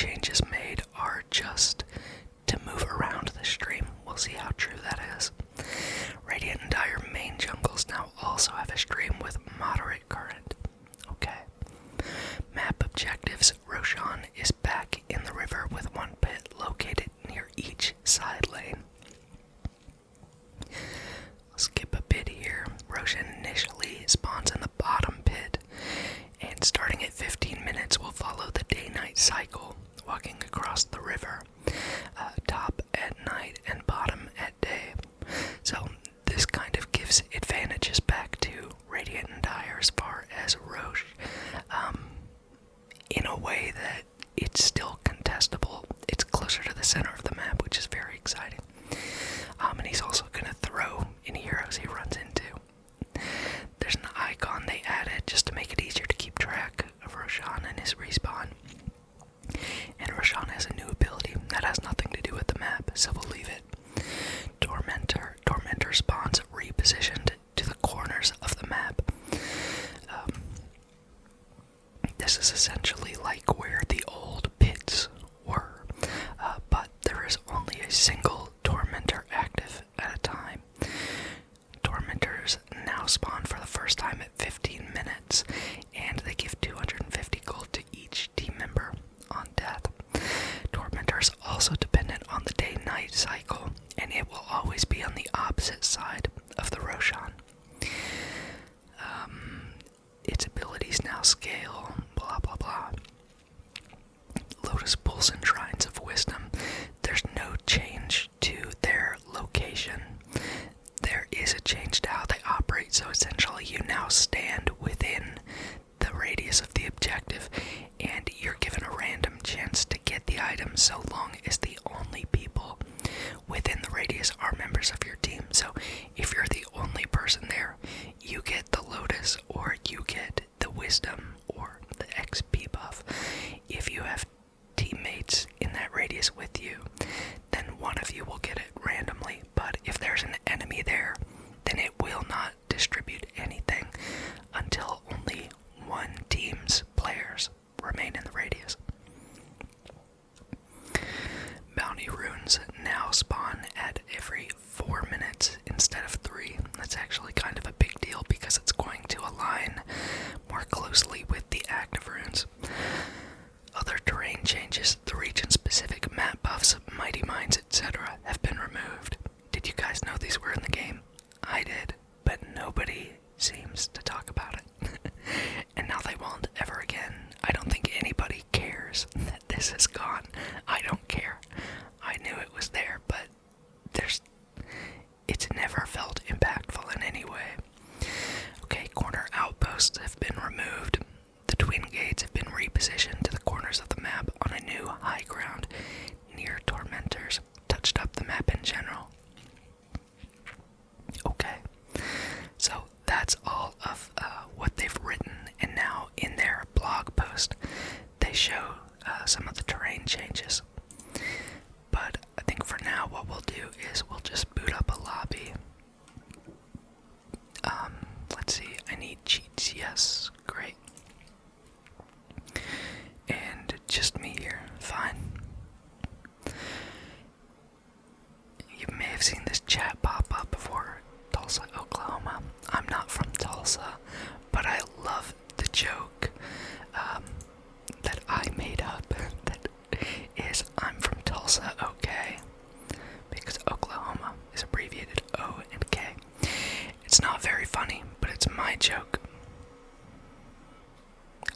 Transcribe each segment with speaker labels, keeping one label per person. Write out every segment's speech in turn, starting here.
Speaker 1: changes made are just to move around the stream. We'll see how true that is. Radiant and Dire main jungles now also have a stream with moderate current. Okay. Map objectives. Roshan is back in the river with one pit located near each side lane. Skip a bit here. Roshan initially spawns in the bottom pit, and starting at 15 minutes will follow the day-night cycle, walking across the river, top at night and bottom at day. So this kind of gives advantages back to Radiant and Dire as far as Roche, in a way that it's still contestable. It's closer to the center of the map, which is very exciting. And he's also going to throw any heroes he runs into. There's an icon they added just to make it easier to keep track of Roshan and his respawn. And Roshan has a new ability that has nothing to do with the map, so we'll leave it. Tormentor spawns repositioned to the corners of the map. This is essentially like where the old pits were, but there is only a single Tormentor active at a time. Tormentors now spawn for the first time at 15 minutes, and they give 250 gold to each team member on death. Tormentor is also dependent on the day-night cycle, and it will always be on the opposite side of the Roshan. Its abilities now scale, blah blah blah. Lotus Pools and Shrines of Wisdom. There's no change to their location. There is a change to how they operate, so essentially you now stand within the radius of the objective, and you're given a random chance to get the item so long as the only people within the radius are members of your team. So if you're the only person there, you get the Lotus, or you get the Wisdom, or the XP buff. If you have teammates in that radius with you, then one of you will get it randomly, but if there's an enemy there, then it will not distribute anything until only one team's players remain in the radius. Bounty runes now spawn at every 4 minutes instead of 3. That's actually kind of a big deal because it's going to align more closely with the active runes. Other terrain changes, the region-specific map buffs, mighty mines, etc. have been removed. Did you guys know these were in the game? I did, but nobody seems to talk about it. And now they won't ever again. I don't think anybody cares that this is gone. I don't care. I knew it was there, but it's never felt impactful in any way. Okay, corner outposts have been removed. The twin gates have been repositioned to the corners of the map on a new high ground near Tormentors, touched up the map in general. Okay, so that's all of what they've written, and now in their blog post they show some of the terrain changes. But I think for now what we'll do is we'll just boot up a lobby. Let's see, I need cheats, yes, great. And just me here, fine. You may have seen this chat pop up before. Tulsa, Oklahoma. I'm not from Tulsa, but I love the joke that I made up that is I'm from Tulsa, okay? Because Oklahoma is abbreviated O and K. It's not very funny, but it's my joke.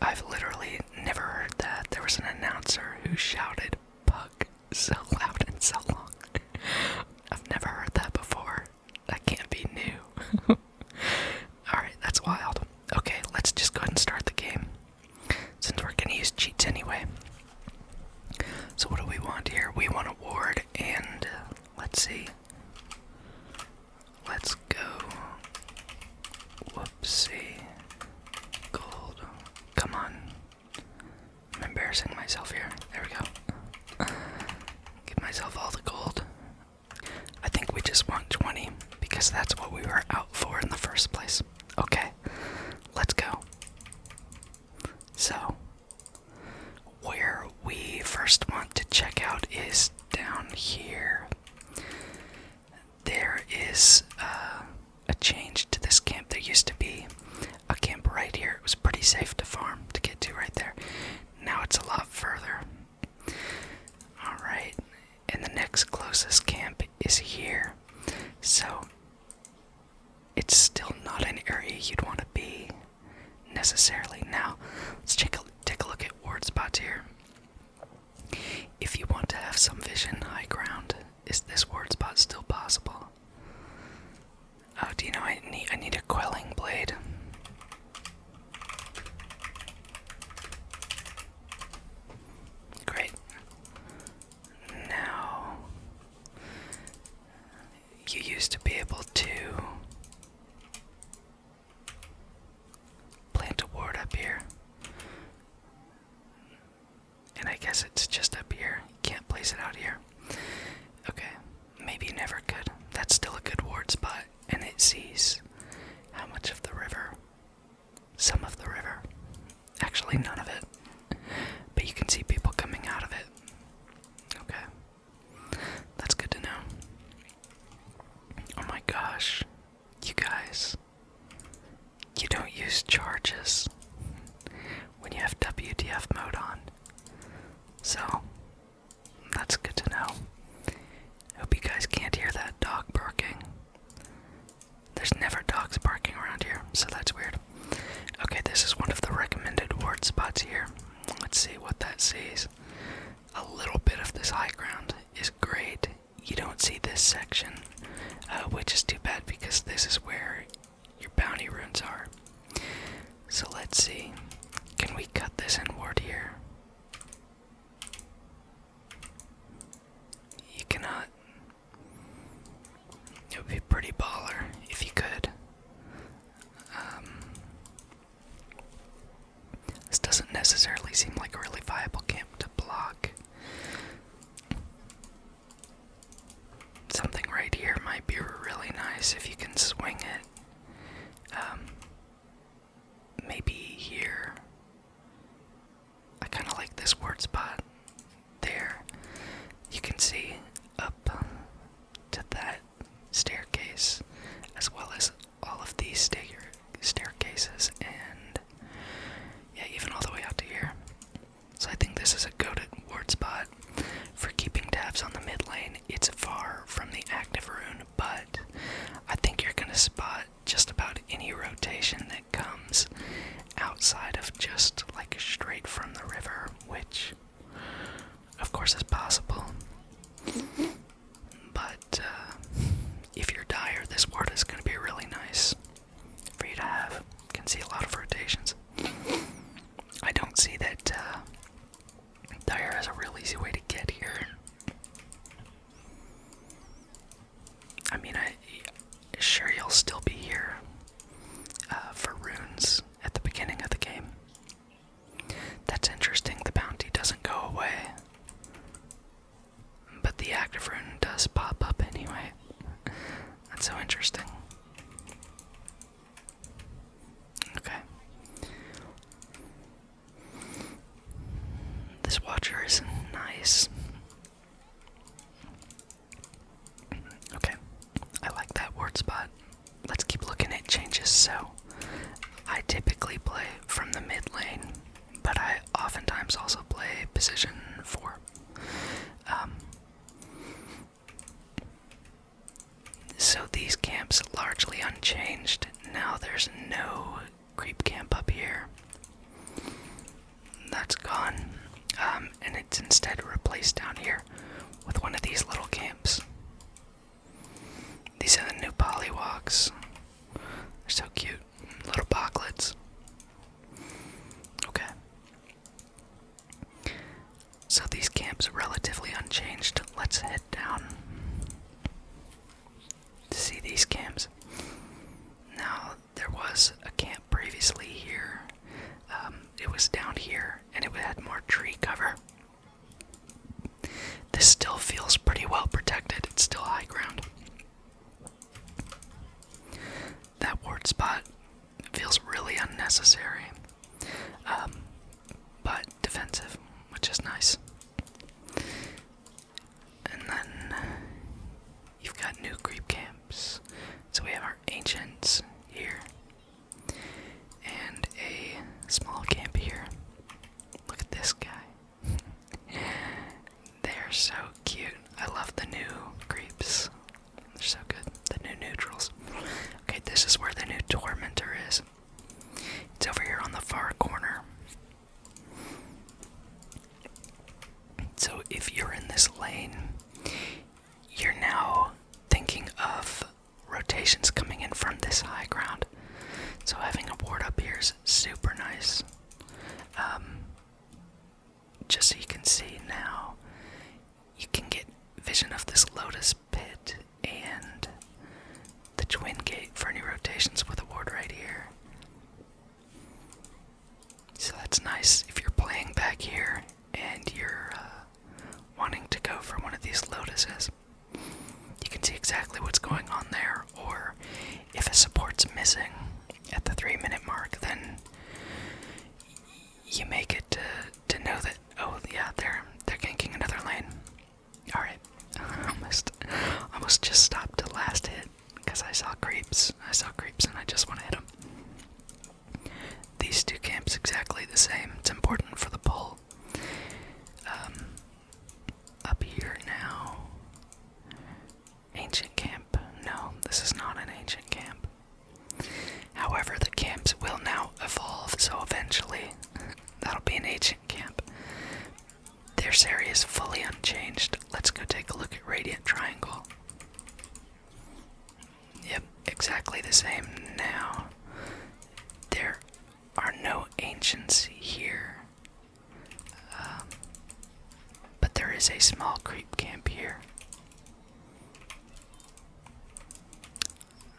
Speaker 1: I've literally never heard that. There was an announcer who shouted "Puck" so loud and so long. I've never heard that before. That can't be new. Alright, that's wild. Okay, let's just go ahead and start the game, since we're gonna use cheats anyway. So what do we want here? We want a ward, and let's see. Let's go. Whoopsie. Gold. Come on. I'm embarrassing myself here. There we go. Give myself all the gold. I think we just want 20, because that's what we were out for in the first place. Okay, let's go. So, where we first first want to check out is down here. There is a change to this camp. There used to be a camp right here. It was pretty safe to farm to get to right there. Now it's a lot further. Alright, and the next closest camp is here. So it's still not an area you'd want to be necessarily. Now, let's take a look at ward spots here. If you want to have some vision high ground, is this ward spot still possible? Oh, do you know I need a quelling blade. Great. Now, you used to be able to plant a ward up here. And I guess it's just up here. You can't place it out here. Okay, maybe you never could. That's still a good ward spot. And it sees how much of the river? Some of the river. Actually, none of it. But you can see people coming out of it. Okay. That's good to know. Oh my gosh. You guys. You don't use charges when you have WTF mode on. So, that's good to know. Hope you guys can't hear that dog barking. There's never dogs barking around here, so that's weird. Okay, this is one of the recommended ward spots here. Let's see what that sees. A little bit of this high ground is great. You don't see this section, which is too bad because this is where your bounty runes are. So let's see. Can we cut this in ward here? You cannot. It would be pretty baller if you could. This doesn't necessarily seem like a really viable camp to block. Something right here might be really nice if you can swing it. Maybe here. I kind of like this word spot. There. You can see up to that staircase, as well as all of these staircases, and yeah, even all the way out to here. So I think this is a goated ward spot for keeping tabs on the mid lane. It's far from the active rune, but I think you're gonna spot just about any rotation that comes outside of just like straight from the river, which of course is possible. But if you're dire, this ward is going to be really nice for you to have. You can see a lot of rotations. I don't see that dire has a real easy way to get here. I mean, sure you'll still be here for runes at the beginning of the game. That's interesting. The bounty doesn't go away. But the active rune does pop up anyway. That's so interesting. Okay. This watcher is nice. Okay. I like that ward spot. Let's keep looking at changes. So, I typically play from the mid lane, but I oftentimes also play position 4. So these camps largely unchanged. Now there's no creep camp up here. That's gone. And it's instead replaced down here with one of these little camps. These are the new polywalks. They're so cute. Little bocklets. Okay. So these camps are relatively unchanged. Let's head down to see these camps. Now, there was a camp previously here. It was down here, and it had more tree cover. This still feels pretty well protected. It's still high ground. That ward spot feels really unnecessary, but defensive, which is nice. They're so cute. I love the new creeps. They're so good. The new neutrals. Okay, this is where the new tormentor is. It's over here on the far corner. So if you're in this lane, you're now thinking of rotations coming in from this high ground. So having a ward up here is super nice. Just so you can see now, you can get vision of this lotus pit and the twin gate for any rotations with a ward right here. So that's nice if you're playing back here and you're wanting to go for one of these lotuses. You can see exactly what's going on there, or if a support's missing at the 3-minute mark, then you make it to know that, oh yeah, they're ganking another lane. Alright, almost just stopped the last hit because I saw creeps and I just want to hit them. These two camps exactly the same. It's important for the pull. Up here now. Ancient camp. No, this is not an ancient camp. However, the camps will now evolve, so eventually that'll be an ancient camp. This area is fully unchanged. Let's go take a look at Radiant Triangle. Yep, exactly the same now. There are no ancients here. But there is a small creep camp here.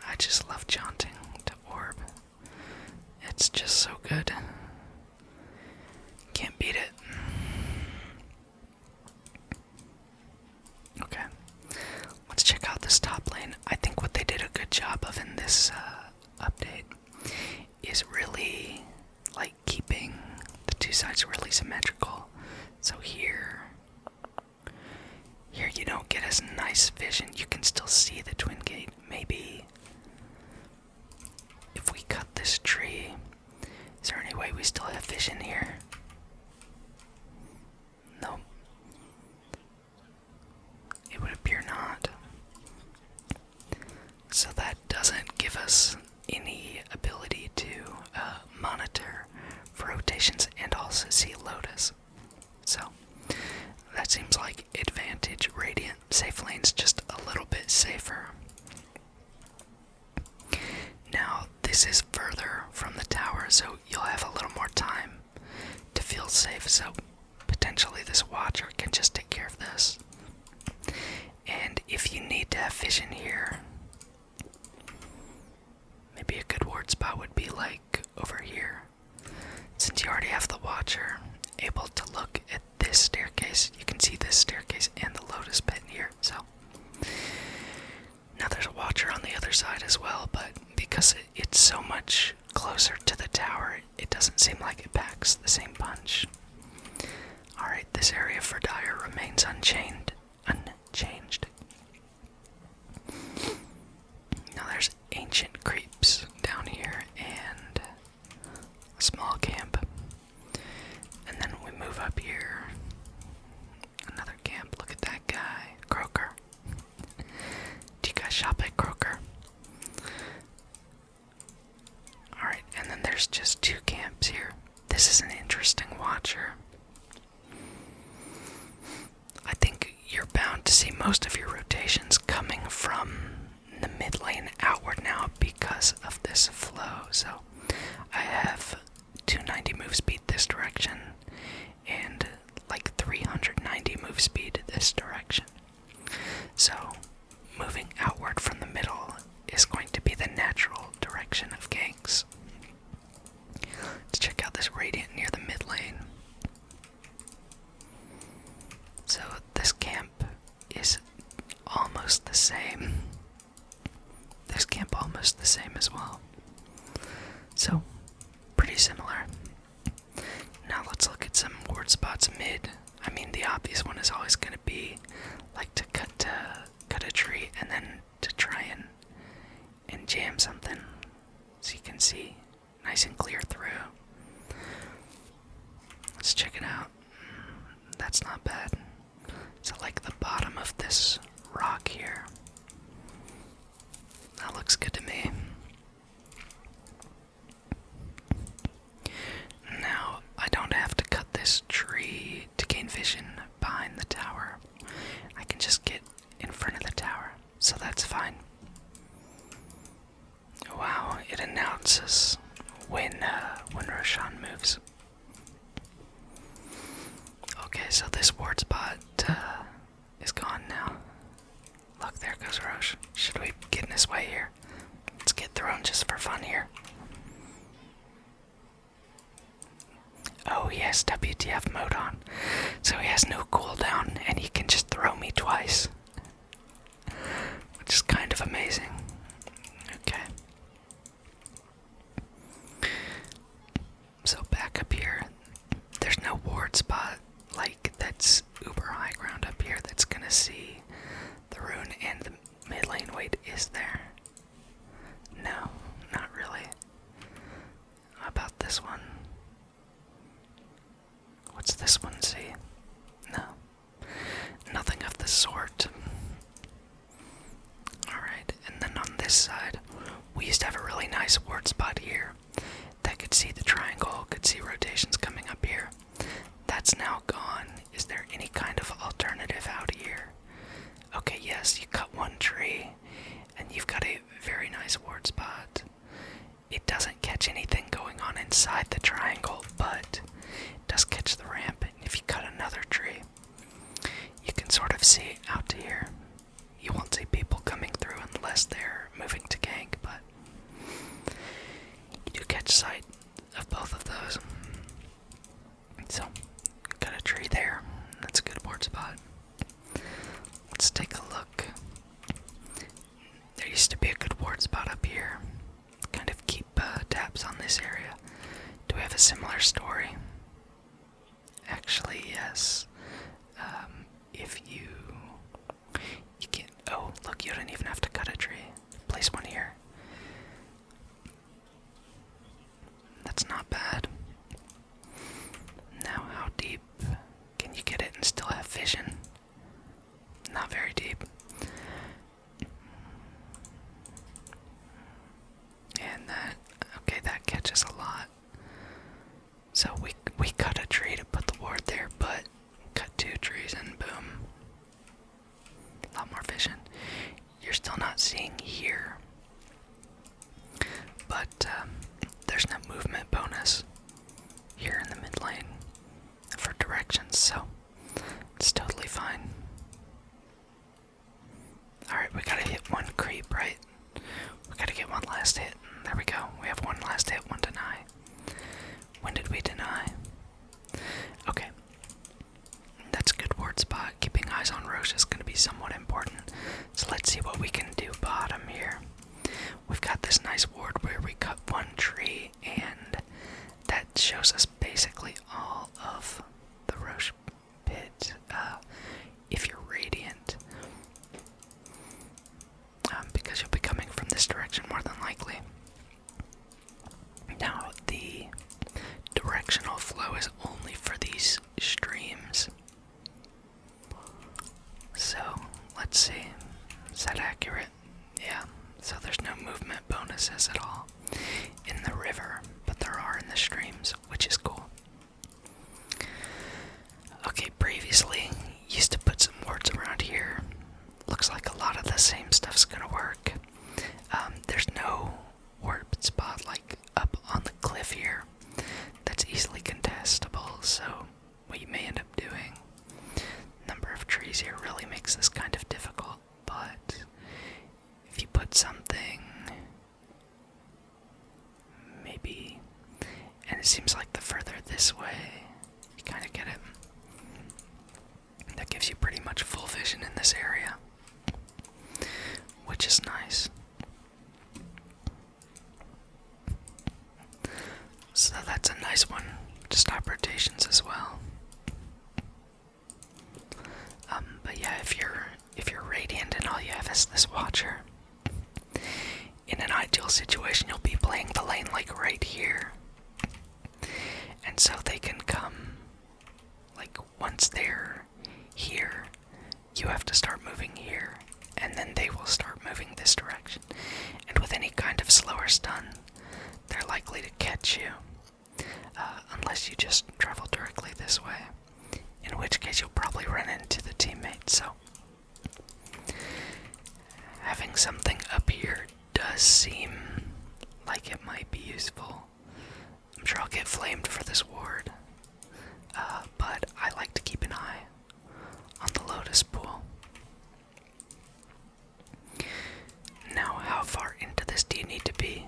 Speaker 1: I just love jaunting to orb. It's just so good. Can't beat it. Okay. Let's check out this top lane. I think what they did a good job of in this update is really like keeping the two sides really symmetrical. So here you don't get as nice vision. You can still see the twin gate. Maybe if we cut this tree, is there any way we still have vision here? No. It would appear not. So that doesn't give us any ability to monitor for rotations and also see Lotus. So that seems like advantage. Radiant safe lane's just a little bit safer. Now this is further from the tower, so you'll have a little more time to feel safe. So potentially this watcher can just take care of this. And if you need to have vision here, maybe a good ward spot would be like over here. Since you already have the watcher able to look at this staircase, you can see this staircase and the lotus pit here. So now there's a watcher on the other side as well, but because it's so much closer to the tower, it doesn't seem like it packs the same punch. Alright, this area for Dire remains unchanged. Now there's ancient creeps down here and a small camp. And then we move up here. Another camp. Look at that guy. Croaker. Do you guys shop at Croaker? Alright, and then there's just two camps here. This is an interesting watcher. I think you're bound to see most of your rotations coming from the mid lane outward now because of this flow. So I have 290 move speed this direction and like 390 move speed this direction. So moving outward from the middle is going to be the natural direction of ganks. Let's check out this Radiant near the mid lane. So this camp is almost the same. This camp almost the same as well. So pretty similar. Now let's look at some ward spots mid. I mean, the obvious one is always going to be like to cut a tree and then to try and jam something so you can see nice and clear through. Let's check it out. That's not bad. So this rock here. That looks good to me. Now, I don't have to cut this tree to gain vision behind the tower. I can just get in front of the tower, so that's fine. Wow, it announces when Roshan moves. Okay, so this ward spot is gone now. Look, there goes Rosh. Should we get in his way here? Let's get thrown just for fun here. Oh, he has WTF mode on, so he has no cooldown, and he can just throw me twice. Which is kind of amazing. Okay. So back up here, there's no ward spot like that's uber high ground up here that's gonna see the rune and the mid lane. Wait, is there? No, not really. How about this one? What's this one see? No. Nothing of the sort. Alright, and then on this side, we used to have a really nice ward spot here that could see the triangle, could see rotations coming up here. That's now gone. Is there any kind of alternative out here? Okay, yes, you cut one tree, and you've got a very nice ward spot. It doesn't catch anything going on inside the triangle, but it does catch the ramp. And if you cut another tree, you can sort of see out to here. You won't see people coming through unless they're moving to gank, but you do catch sight of both of those. So, got a tree there. That's a good board spot. Let's take a look. There used to be a good ward spot up here. Kind of keep tabs on this area. Do we have a similar story? Actually, yes. If you can. Oh, look, you don't even have to cut a tree. Place one here. That's not bad. Now, how deep can you get it and still have vision? Not very deep. And that catches a lot. So we cut a tree to put the ward there, but cut two trees and boom. A lot more vision. You're still not seeing here, but there's no movement bonus here in the mid lane for directions, so it's totally fine. Alright, we gotta hit one creep, right? We gotta get one last hit. There we go. We have one last hit, one deny. When did we deny? Okay. That's a good ward spot. Keeping eyes on Roche is going to be somewhat important. So let's see what we can do bottom here. We've got this nice ward where we cut one tree, and that shows us basically all of the Roche pit. If you're radiant, because you'll be coming from this direction more than likely. Now, the directional flow is only for these streams. So, let's see. Is that accurate? Yeah. So there's no movement bonuses at all in the river, but there are in the streams, which is cool. Okay, previously, used to put some wards around here. Looks like a lot of the same stuff's gonna work. There's no ward spot like up on the cliff here that's easily contestable, so what you may end up doing, number of trees here really makes this kind of difficult, but if you put something maybe, and it seems like the further this way, you kind of get it. That gives you pretty much full vision in this area, which is nice. So that's a nice one to stop rotations as well. But yeah, if you're radiant and all you have is this watcher, in an ideal situation you'll be playing the lane like right here. And so they can come, like once they're here, you have to start moving here, and then they will start moving this direction. And with any kind of slower stun, they're likely to catch you, unless you just travel directly this way, in which case you'll probably run into the teammate. So having something up here does seem like it might be useful. I'm sure I'll get flamed for this ward, but I like to keep an eye on the Lotus pool. Now, how far into this do you need to be?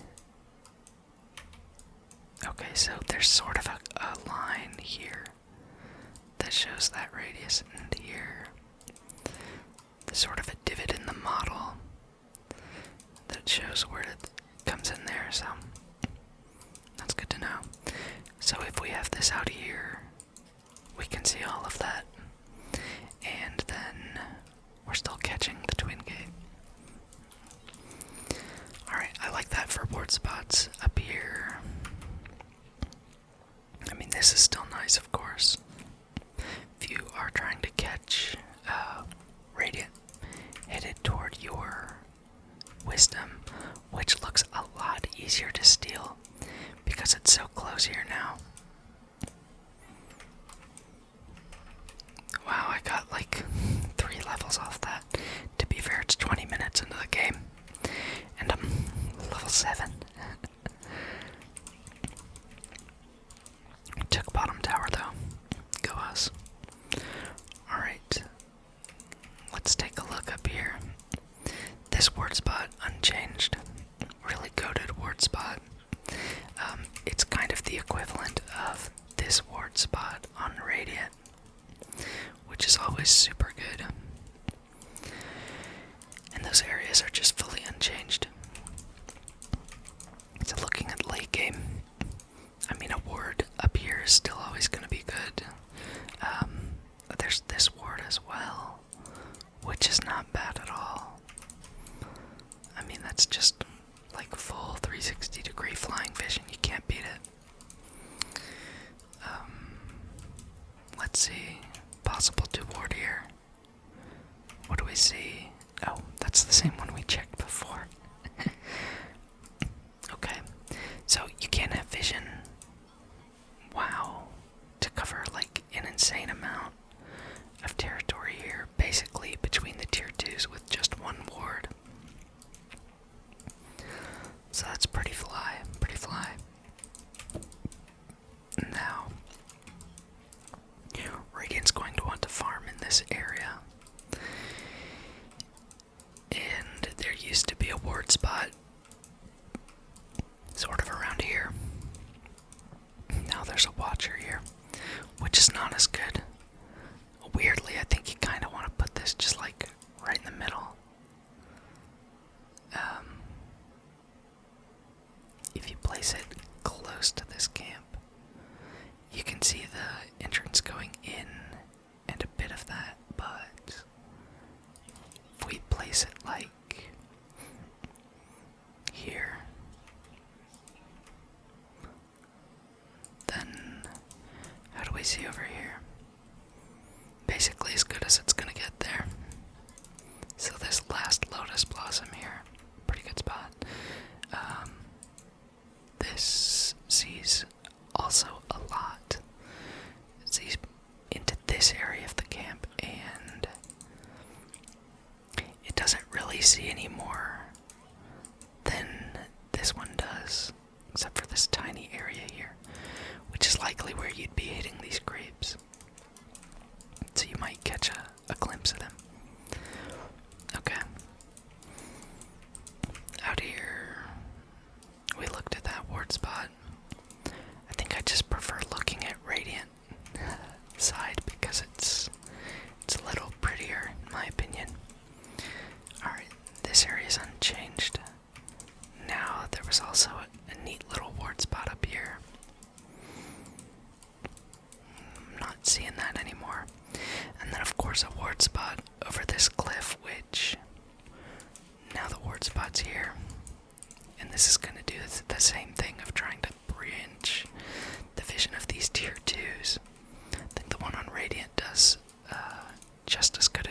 Speaker 1: Okay, so there's sort of a line here that shows that radius, and here there's sort of a divot in the model that shows where it comes in there, so that's good to know. So if we have this out here, we can see all of that, and then we're still catching the twin gate. Alright, I like that for board spots up here. I mean, this is still nice, of course. If you are trying to catch Radiant headed toward your Wisdom, which looks a lot easier to steal because it's so close here now. Wow, I got like 3 levels off that. To be fair, it's 20 minutes into the game, and I'm level 7. Took bottom tower though. Go us. Alright. Let's take a look up here. This ward spot unchanged. Really goated ward spot. It's kind of the equivalent of this ward spot on Radiant, which is always super good. And those areas are just fully unchanged. So looking at late game, I mean, a ward up here is still always going to be good. There's this ward as well, which is not bad at all. I mean, that's just like full 360 degree flying vision. You can't beat it. Let's see. Possible 2 ward here. What do we see? Oh, that's the same one we checked before. Okay, so you can't have vision. Wow. To cover like an insane amount of territory here, basically between the tier 2s with just 1 ward. So that's pretty fly, pretty fly. Now, Radiant's going to want to farm in this area. And there used to be a ward spot sort of around here. Now there's a watcher here, which is not as good. Weirdly, I think you kind of want to put this just like right in the middle. If you place it close to this camp, you can see the entrance going in and a bit of that, but if we place it like here, then how do we see over here? Basically as good as it's gonna get there. So this last Lotus Blossom here, pretty good spot. This sees also a lot. It sees into this area of the camp, and it doesn't really see any more than this one does, except for this tiny area here, which is likely where you'd be hitting these creeps. So you might catch a glimpse of them. Okay. Out here, we looked at that ward spot. I think I just prefer looking at Radiant side because it's a little prettier in my opinion. Alright, this area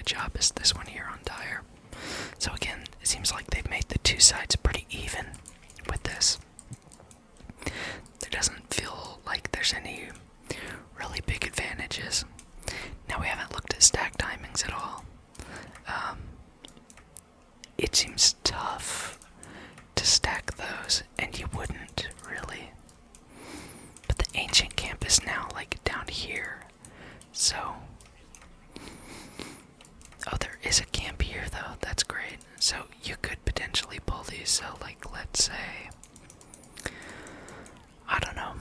Speaker 1: job as this one here on Dire. So again, it seems like they've made the two sides pretty even with this. There doesn't feel like there's any really big advantages. Now, we haven't looked at stack timings at all. It seems tough to stack those, and you wouldn't really. But the ancient camp is now like down here, so. Oh, there is a camp here though, that's great. So you could potentially pull these, so like let's say, I don't know.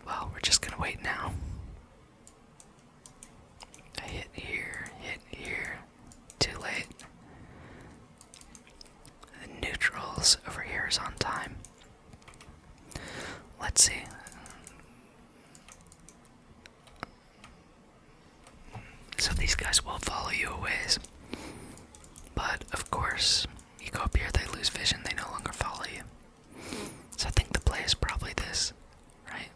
Speaker 1: Well, we're just gonna wait now. I hit here, too late. The neutrals over here is on time. Let's see. So these guys will follow you a ways. But, of course, you go up here, they lose vision, they no longer follow you. So I think the play is probably this, right?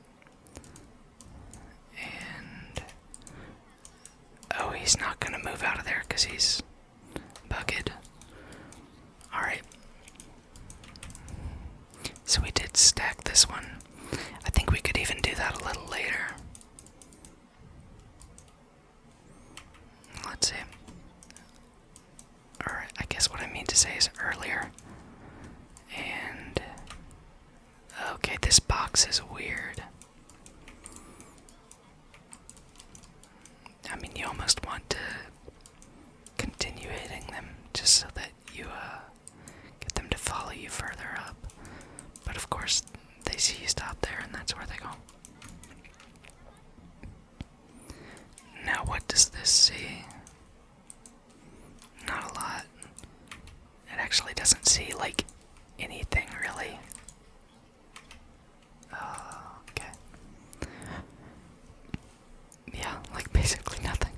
Speaker 1: And... oh, he's not going to move out of there because he's bugged. Alright. So we did stack this one. I think we could even do that a little later. Let's see. Or I guess what I mean to say is earlier. And okay, this box is weird. I mean, you almost want to continue hitting them just so that you get them to follow you further up. But of course, they see you stop there, and that's where they go. Now, what does this see? Not a lot. It actually doesn't see, like, anything, really. Okay. Yeah, like, basically nothing.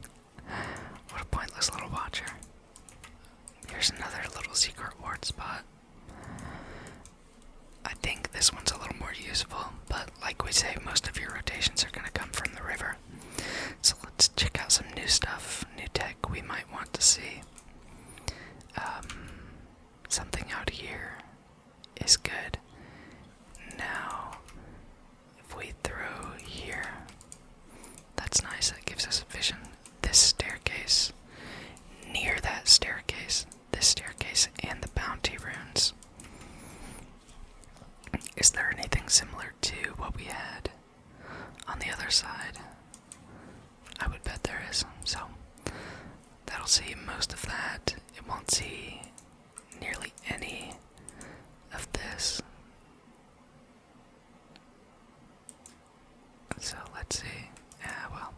Speaker 1: What a pointless little watcher. Here's another little secret ward spot. I think this one's a little more useful, but like we say, most of your rotations are going to come from the river. So let's check out some new stuff, new tech we might want to see. Something out here is good. Now, if we throw here, that's nice, that gives us vision. This staircase, near that staircase, this staircase and the bounty runes. Is there anything similar to what we had on the other side? I would bet there is, so that'll see most of that. It won't see nearly any of this. So let's see. Well.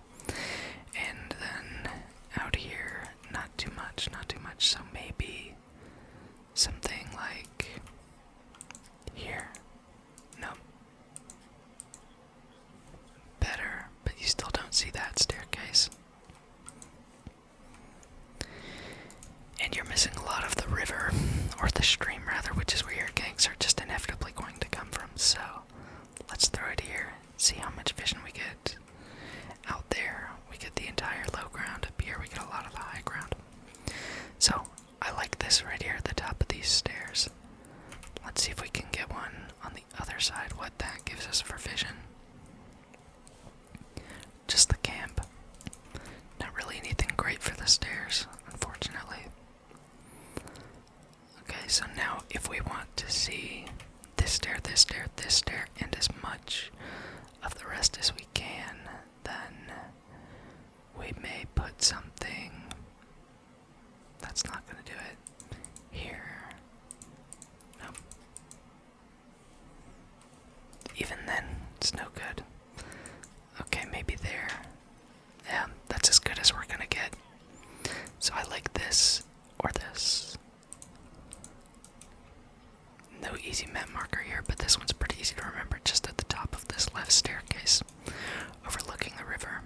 Speaker 1: And then out here, not too much, so maybe something like here. No. Better, but you still don't see that staircase. And you're missing a lot of the river, or the stream rather, which is where your ganks are just inevitably going to come from. So let's throw it here, see how much vision we get. Out there, we get the entire low ground. Up here, we get a lot of the high ground. So I like this right here at the top of these stairs. Let's see if we can get one on the other side, what that gives us for vision. Just the camp. Not really anything great for the stairs, unfortunately. Okay, so now if we want to see this stair, this stair, this stair, and as much of the rest as we can, then we may put something that's not going to do it here. Nope. Even then, it's no good. Okay, maybe there. Yeah, that's as good as we're gonna get. So I like this or this. No easy map marker here, but this one's pretty easy to remember, just at the top of this left staircase, overlooking the river.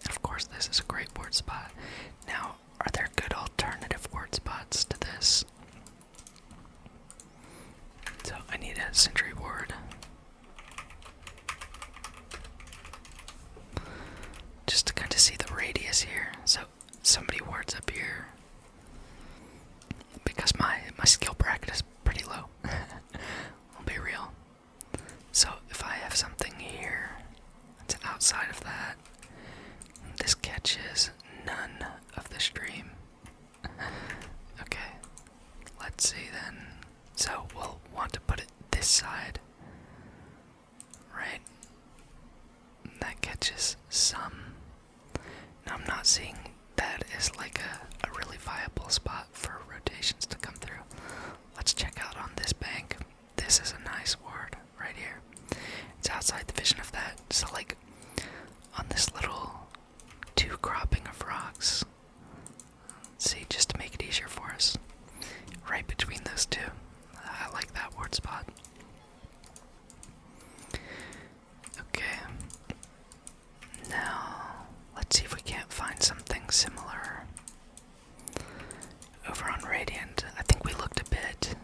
Speaker 1: And of course, this is a great ward spot. Now, are there good alternative ward spots to this? So I need a sentry ward. Just to kind of see the radius here. So somebody wards up here. let's see then. So we'll want to put it this side, right? That catches some. Now I'm not seeing that as like a really viable spot for rotations to come through. Let's check out on this bank. This is a nice ward right here. It's outside the vision of that. So like on this little two cropping of rocks. Let's see, just to make it easier for us. Right between those two. I like that ward spot. Okay. Now, let's see if we can't find something similar over on Radiant. I think we looked a bit,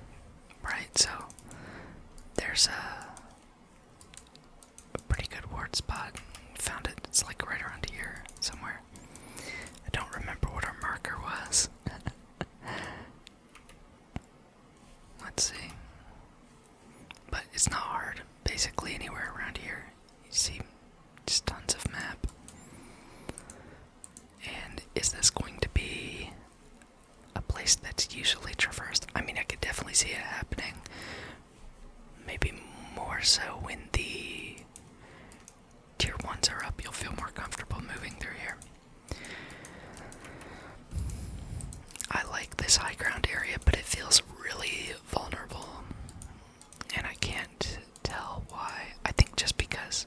Speaker 1: right? So, there's a pretty good ward spot. Found it. It's like right around here somewhere. I don't remember what our marker was. Let's see. But it's not hard. Basically anywhere around here. You see just tons of map. And is this going to be a place that's usually traversed? I mean, I could definitely see it happening. Maybe more so when the tier 1s are up, you'll feel more comfortable moving through here. I like this high ground area, but it feels really vulnerable. And I can't tell why. I think just because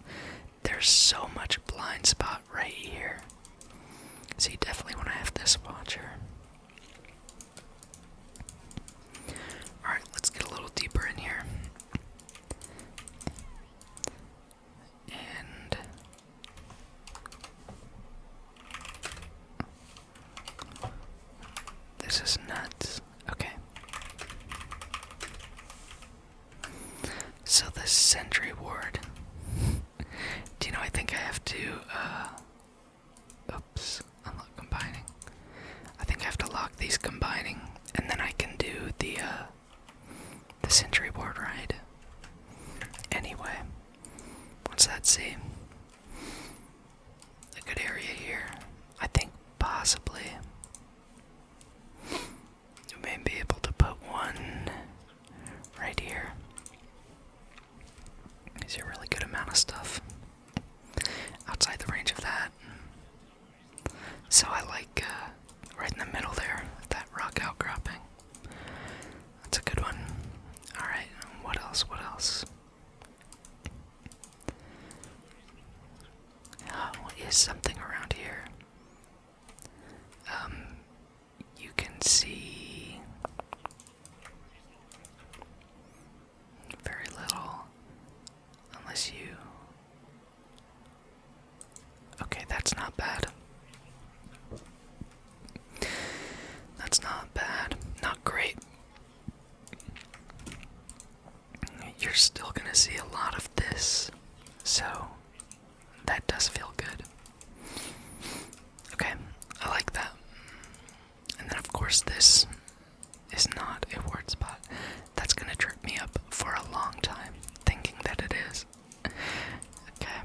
Speaker 1: there's so much blind spot right here. So you definitely want to have this watcher. Alright, let's get a little deeper in here. And this is nuts. Okay. So the sentry ward. Do you know, I think I have to, oops, unlock combining. I think I have to lock these combining, and then I can do the sentry ward, right? Anyway, what's that see? A good area here. I think possibly we may be able to put one right here. Gives you a really good amount of stuff outside the range of that. So I like right in the middle there, that rock outcropping. That's a good one. Alright, what else? What else? What is something around here? You can see very little, unless you... Okay, that's not bad. That's not bad. Not great. You're still gonna see a lot of this, so that does feel good. Okay, I like that. And then of course this is not a word spot. That's gonna trip me up for a long time, thinking that it is. Okay.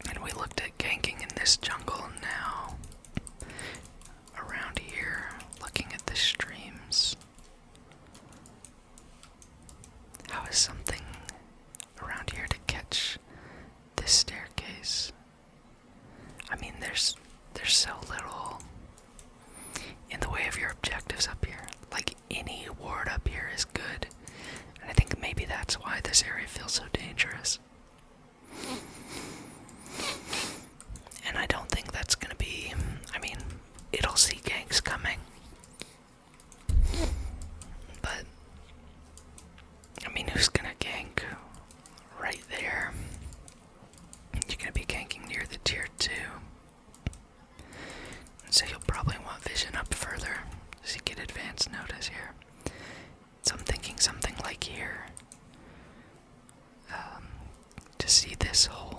Speaker 1: And we looked at ganking in this jungle now. Around here, looking at the streams. How is something around here to catch this staircase? I mean, there's so little in the way of your objectives up here. Like, any ward up here is good. And I think maybe that's why this area feels so dangerous. And I don't think that's gonna be... I mean, it'll see ganks coming. But, I mean, who's gonna gank right there? You're gonna be ganking near the tier 2. So you'll probably want vision up further, so you get advanced notice here. So I'm thinking something like here. To see this whole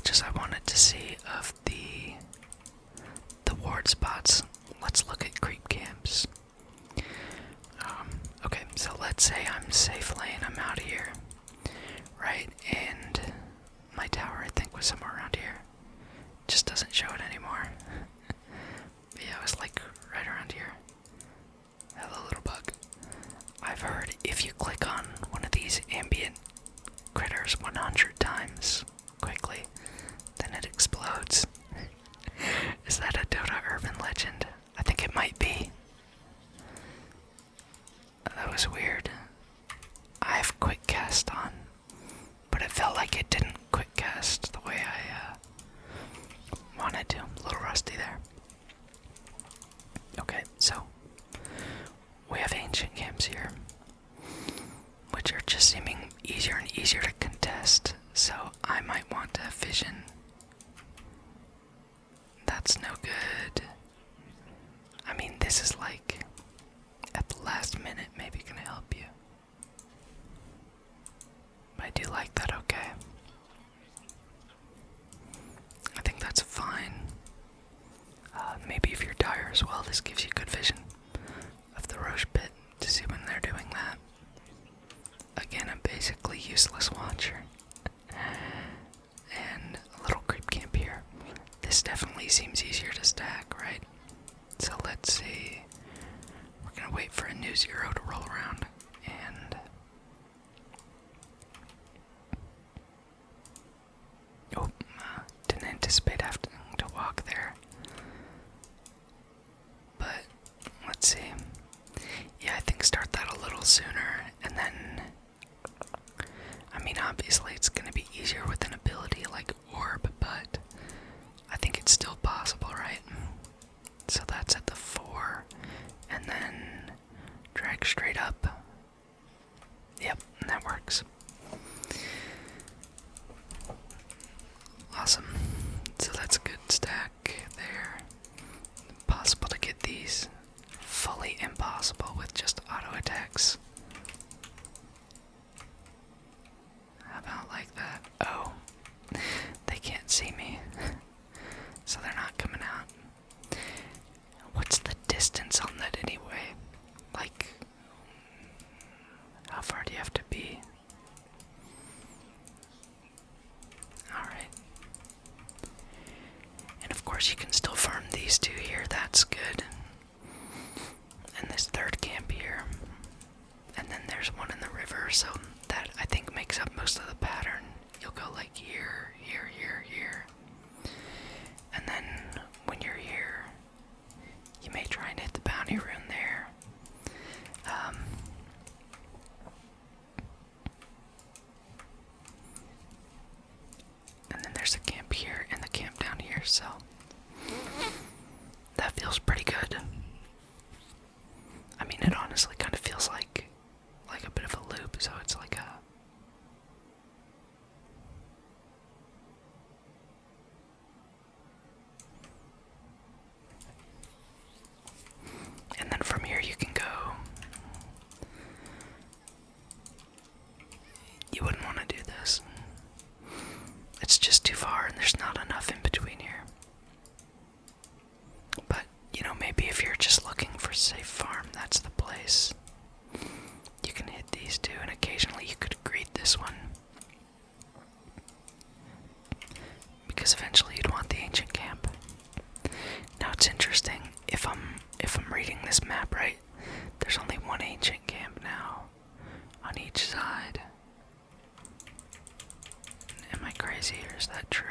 Speaker 1: much as I wanted to see of the ward spots, let's look at creep camps. Okay, so let's say I'm safe lane, I'm out of here, right? And my tower, I think, was somewhere around here. Just doesn't show it anymore. But yeah, it was like right around here. Hello, little bug. I've heard if you click on one of these ambient critters 100 times quickly, then it explodes. Is that a DotA urban legend? I think it might be. That was weird. I have quick cast on, but it felt like it didn't quick cast the way I wanted to. A little rusty there. Okay, so we have ancient camps here, which are just seeming easier and easier to contest, so I might want to have vision. That's no good. I mean, this is like, at the last minute, maybe gonna help you. But I do like that, okay. I think that's fine. Maybe if you're dire as well, this gives you good vision of the Roche pit to see when they're doing that. Again, a basically useless watcher. And a little creep camp here. This definitely seems easier to stack, right? So let's see. We're gonna wait for a new 0 to roll around, and didn't anticipate having to walk there. But let's see. Yeah, I think start that a little sooner, and then, I mean, obviously it's gonna be easier with an ability like Orb, but I think it's still possible, right? So that's at the 4, and then drag straight up. Yep, that works. Awesome. So that's a good stack there. Possible to get these. Fully impossible with just auto attacks. How about like that? Oh, they can't see me, so they're not coming out. What's the distance on that anyway? Like, how far do you have to be? Alright. And of course you can still farm these two here, that's good. And this third camp here. And then there's one in the river, so that I think makes up most of the pattern. You'll go like here, here, here, here. And then when you're here, you may try and hit the bounty rune there. And then there's a camp here and the camp down here, so that feels pretty good. I mean, it honestly kind of feels like a bit of a loop, so it's like a... And then from here you can go... You wouldn't want to do this. It's just too far and there's not enough in between here. But, you know, maybe if you're just looking for safe farm, that's the place. You can hit these two and occasionally you could greet this one. Because eventually you'd want the ancient camp. Now it's interesting, if I'm reading this map right, there's only one ancient camp now on each side. Am I crazy or is that true?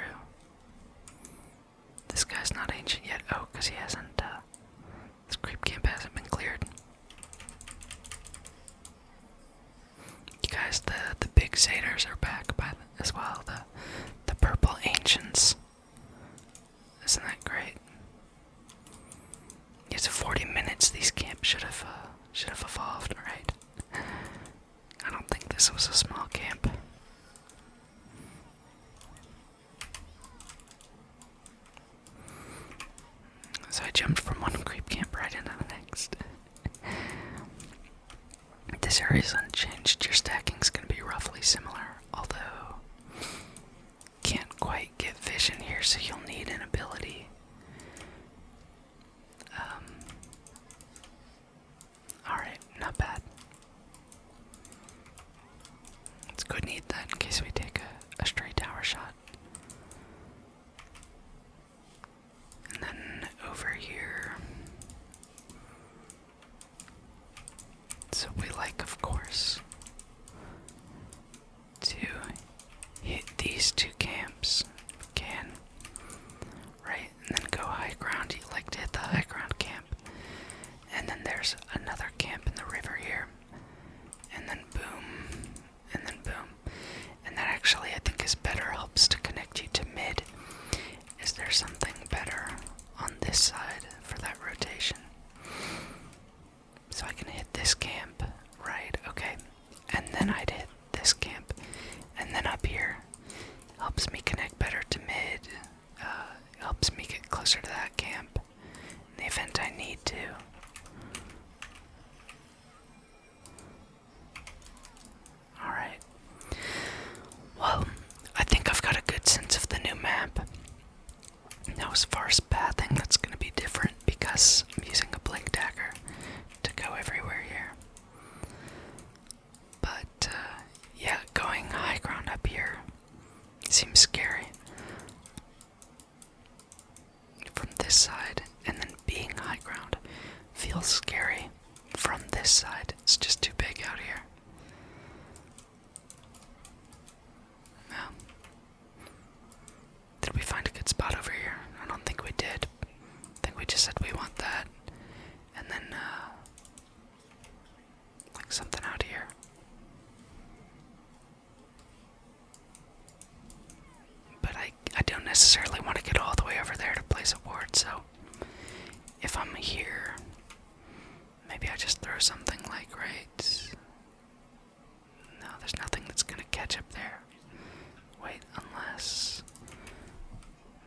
Speaker 1: This guy's not ancient yet. Oh, because he hasn't, this creep camp hasn't been cleared. You guys, the big satyrs are back as well. The purple ancients. Isn't that great? It's 40 minutes. These camps should have evolved, right? I don't think this was a small camp. So I jumped from one creep camp right into the next. This area's unchanged. Your stacking's gonna be roughly similar, although can't quite get vision. so you'll need an ability. Alright, not bad. Let's go need that in case we take a stray tower shot. And then over here. So we like, of course, to hit these two camps if we can. Right? And then go high ground. You like to hit the high ground camp. And then there's another camp in the river here. And then boom. And then boom. And that actually I think is better, helps to connect you to mid. Is there something better on this side for that rotation? So I can hit this camp, right? Okay. And then I'd hit this camp. And then up here helps me connect better to mid. Helps me get closer to that camp in the event I need to. Alright. Well, I think I've got a good sense of the new map. Now as far as pathing, that's going to be different because I'm using a blink dagger to go everywhere here. But, yeah, going high ground up here seems scary. From this side, and then being high ground feels scary from this side. It's just too big out here. Now, did we find a good spot over here? I don't think we did. I think we just said we want that. And then, like something out here. But I don't necessarily want to get all the way over there to place a ward, so if I'm here, maybe I just throw something like right. No, there's nothing that's gonna catch up there. Wait, unless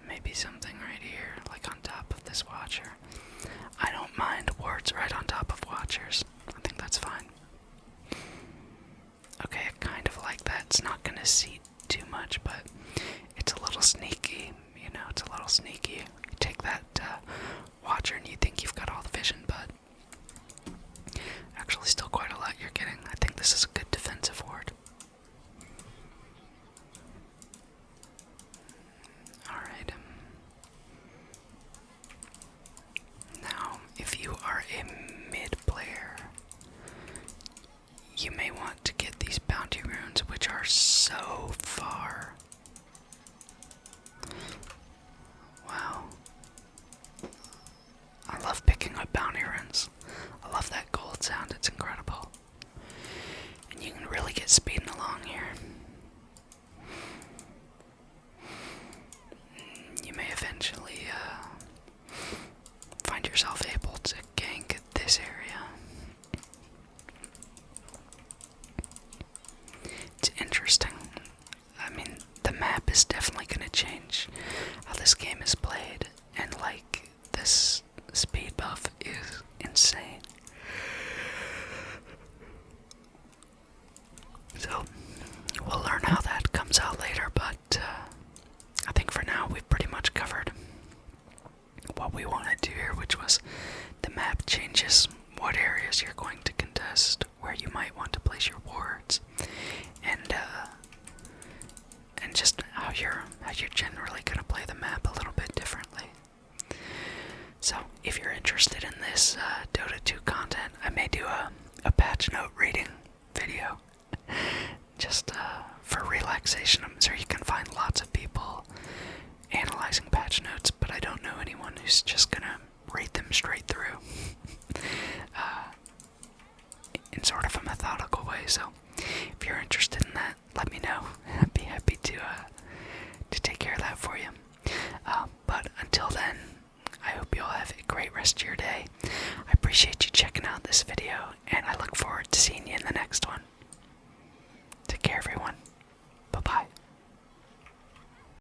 Speaker 1: maybe something right here, like on top of this watcher. I don't mind wards right on top of watchers. I think that's fine. Okay, I kind of like that. It's not gonna seat too much, but it's a little sneaky. You know, it's a little sneaky. You take that watcher and you think you've got all the vision, but actually still quite a lot you're getting. I think this is a good defensive ward. Alright. Now, if you are a mid player, you may want to get these bounty runes, which are so far. Wow. I love picking up bounty runes. I love that gold sound, it's incredible. And you can really get speeding along here. You may eventually find yourself able to gank this area. It's interesting. I mean, the map is definitely going to change how this game is played, and like, this speed buff is insane. So, we'll learn how that comes out later, but I think for now we've pretty much covered what we wanted to here, which was the map changes, what areas you're going to contest, where you might want to place your wards, and just how you're generally going to play the map a little bit differently. So, if you're interested in this Dota 2 content, I may do a patch note reading video, just for relaxation. I'm sure you can find lots of people analyzing patch notes, but I don't know anyone who's just gonna read them straight through in sort of a methodical way. So, if you're interested in that, let me know. I'd be happy to take care of that for you. But until then, I hope you all have a great rest of your day. I appreciate you checking out this video, and I look forward to seeing you in the next one.